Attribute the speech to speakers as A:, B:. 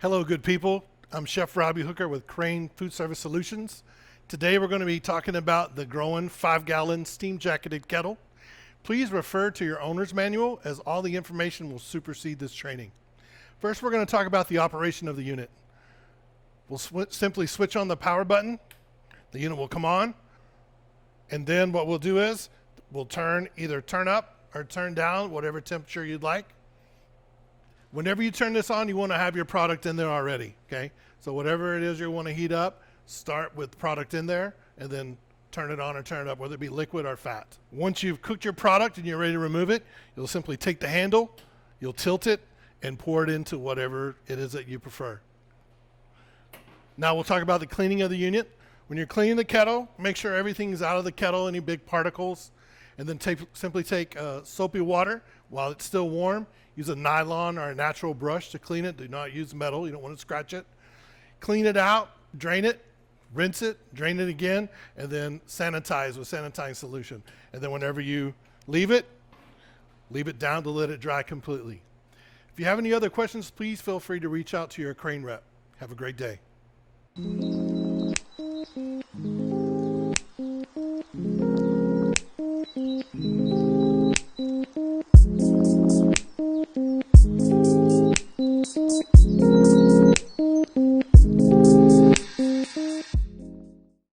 A: Hello, good people. I'm Chef Robbie Hooker with Crane Food Service Solutions. Today we're going to be talking about the Groen 5-gallon steam jacketed kettle. Please refer to your owner's manual as all the information will supersede this training. First, we're going to talk about the operation of the unit. We'll simply switch on the power button. The unit will come on. And then what we'll do is we'll either turn up or turn down, whatever temperature you'd like. Whenever you turn this on, you want to have your product in there already, okay? So whatever it is you want to heat up, start with product in there and then turn it on or turn it up, whether it be liquid or fat. Once you've cooked your product and you're ready to remove it, you'll simply take the handle, you'll tilt it, and pour it into whatever it is that you prefer. Now we'll talk about the cleaning of the unit. When you're cleaning the kettle, make sure everything's out of the kettle, any big particles, and then simply take soapy water while it's still warm. Use a nylon or a natural brush to clean it. Do not use metal. You don't want to scratch it. Clean it out, drain it, rinse it, drain it again, and then sanitize with sanitizing solution. And then whenever you leave it down to let it dry completely. If you have any other questions, please feel free to reach out to your Crane rep. Have a great day.